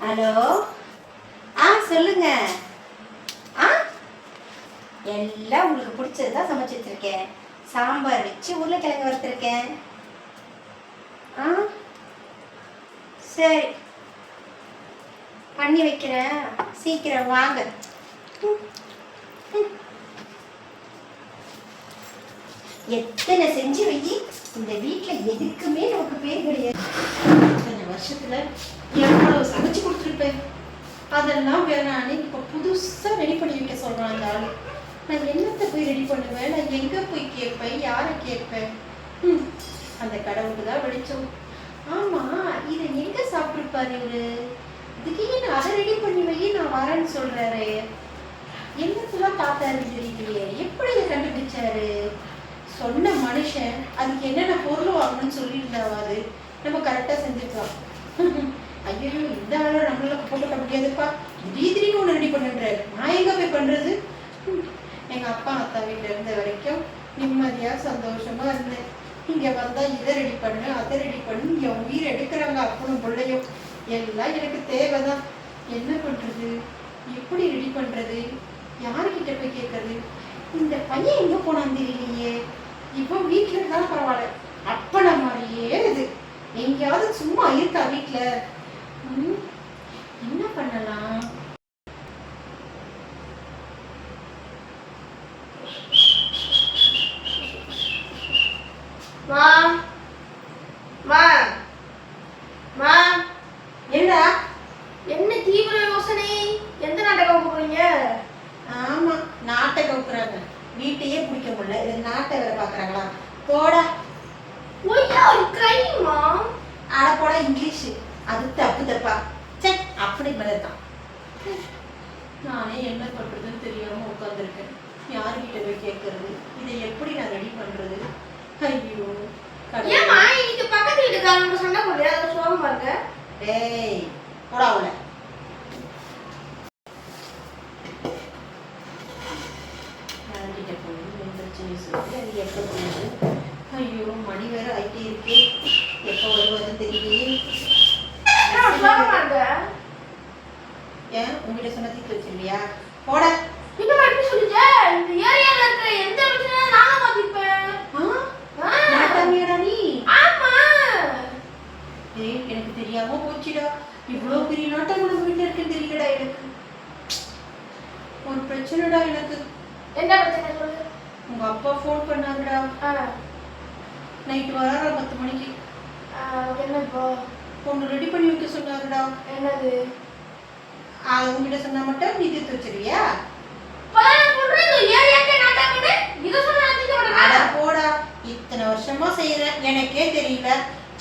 Hello. சொல்லுங்க. எல்லாம் உங்களுக்கு பிடிச்சது தான் சமைச்சு வச்சிருக்கேன். சாம்பார் வச்சு உருளைக்கிழங்கு வறுத்துருக்கேன். சரி, பண்ணி வைக்கிறேன். சீக்கிரம் வாங்க. எத்தனை செஞ்சு வை, இந்த வீட்டில் எதுக்குமே நமக்கு பேர் கிடையாது. இத்தனை வருஷத்துல எவ்வளவு சமைச்சு கொடுத்துருப்பேன். அதெல்லாம் வேணான்னு இப்போ புதுசாக ரெடி பண்ணி வைக்க சொல்கிறான் அந்த ஆள். நான் என்னத்தை போய் ரெடி பண்ணுவேன்? நான் எங்கே போய் கேட்பேன்? யாரை கேட்பேன்? அந்த கடவுளுக்கு தான் வெளிச்சம். ஆமாம், இதை எங்கே சாப்பிட்ருப்பாரு இவரு? இதுக்கே நான் அதை ரெடி பண்ணி வை, நான் வரேன்னு சொல்கிறாரு. என்னத்துலாம் தாத்தாரு தெரியலையே, எப்படி இதை கண்டுபிடிச்சாரு? சொன்ன மனுஷன் அதுக்கு என்னென்ன பொருள் வாங்கணும்னு சொல்லியிருந்தாவது நம்ம கரெக்டாக செஞ்சுக்கலாம். ஐயோ, இந்த ஆளை நம்மளால போட்டுக்க முடியாதுப்பா, திடீர்னு ஒன்று ரெடி பண்ணுன்றாரு. நான் எங்கே போய் பண்ணுறது? எங்கள் அப்பா அத்தா வீட்டில் இருந்த வரைக்கும் நிம்மதியாக சந்தோஷமாக இருந்தேன். இங்கே வந்தால் இதை ரெடி பண்ணு, அதை ரெடி பண்ணு, இங்கே உயிர் எடுக்கிறாங்க அப்பனும் பிள்ளையும். எல்லாம் எனக்கு தேவைதான். என்ன பண்ணுறது? எப்படி ரெடி பண்ணுறது? யாருக்கிட்ட போய் கேட்கறது? இந்த பையன் எங்கே போனான்னு தெரியலையே. இப்போ வீட்டில் இருந்தாலும் பரவாயில்ல, அப்பனை மாதிரியே இது. எங்கேயாவது சும்மா இருக்கா வீட்டில்? என்ன பண்ணலாம்? என்னடா? என்ன தீவிர யோசனை? எந்த நாட்டகம் போறீங்க? ஆமா, நாட்டை கவுக்குறாங்க. வீட்டையே பிடிக்க முடியல, இது நாட்டை வேற பாக்குறாங்களா? போடா. ஆட போடா. இங்கிலீஷ் அது தப்பு தப்பா. சரி, அப்படி மேலதான். நானே என்ன பண்றதுன்னு தெரியாம உட்காந்துருக்கேன். யாருக்கிட்ட போய் கேட்கறது? இதை எப்படி நான் ரெடி பண்றது? ஐயோ, இன்னைக்கு பக்கத்து வீட்டுக்காரங்க சண்டை போடுறியா? அதை சோகமா இருக்க. டேய், போடா உள்ள. யார்கிட்ட போய் பிரச்சனை சொல்லி அது எப்போ போகுது? ஐயோ, மணி வேற ஆயிட்டே இருக்கு. எப்போ வருவாருன்னு தெரியலையே. ஏன் உங்ககிட்ட சொன்ன தீர்த்து வச்சிருவியா? போட. சொல்லிச்ச இந்த ஏரியால இருக்கிற எந்த பிரச்சனையும் நானும் மாத்திப்பேன். நாட்டாமியாடா நீ? ஆமா. ஏய், எனக்கு தெரியாம போச்சுடா. இவ்வளவு பெரிய நாட்டம் உனக்கு வீட்டுல இருக்குன்னு தெரியலடா எனக்கு. ஒரு பிரச்சனைடா எனக்கு. என்ன பிரச்சனை சொல்லு. உங்க அப்பா ஃபோன் பண்ணாருடா. நைட்டு வராரா 10 மணிக்கு. என்ன இப்போ? ஒன்று ரெடி பண்ணி வைக்க சொன்னாருடா. என்னது? அது உங்ககிட்ட சொன்னா மட்டும் நீ தீர்த்து வச்சிருவியா? போடா, இத்தனை வருஷமா செய்யறேன், எனக்கே தெரியல.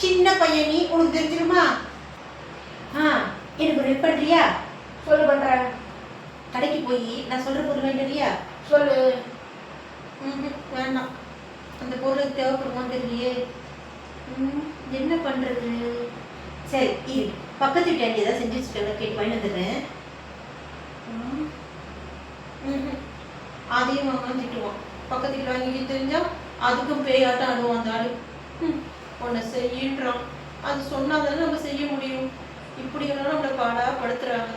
சின்ன பையன் நீ, உனக்கு தெரிஞ்சிருமா? எனக்கு ரெடி பண்றியா? சொல்லு, பண்றேன். கடைக்கு போய் நான் சொல்ற பொருள் வேண்டியா? சொல்லு. வேண்டாம், அந்த பொருள் தேவைப்படுமான்னு தெரியலையே. என்ன பண்றது? சரி, இரு, பக்கத்து வீட்டு ஏதாவது செஞ்சு வச்சுருக்காங்க, கேட்டு வாங்கி வந்துடுறேன். அதையும் வாங்க திட்டுவான். பக்கத்து வீட்டில் வாங்கி தெரிஞ்சா அதுக்கும் பேயாட்டம் ஆடுவான் அந்த ஆளு. உன்னை செய்யின்றான், அது சொன்னாதானே நம்ம செய்ய முடியும். இப்படி எல்லாம் நம்மளை பாடா படுத்துறாங்க.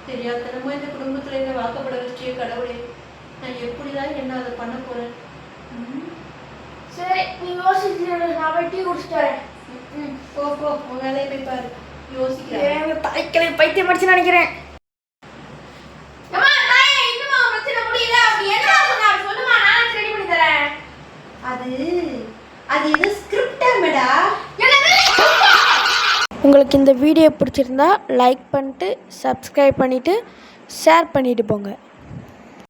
தெரியாதனமா இந்த குடும்பத்துல என்ன வாக்கப்பட வச்சிய கடவுளே, நான் எப்படிதான் என்ன அதை பண்ண போறேன்? சரி, நீ யோசிச்சு, நான் போய் டீ குடிச்சிட்டேன். போ போ, உன் வேலையை போய் பாரு. யோசிக்கிறேன். தலைக்கலை பைத்தியம் படிச்சு நினைக்கிறேன். அது எது ஸ்கிரிப்டா மேடா? உங்களுக்கு இந்த வீடியோ பிடிச்சிருந்தா லைக் பண்ணிட்டு சப்ஸ்கிரைப் பண்ணிவிட்டு ஷேர் பண்ணிவிட்டு போங்க.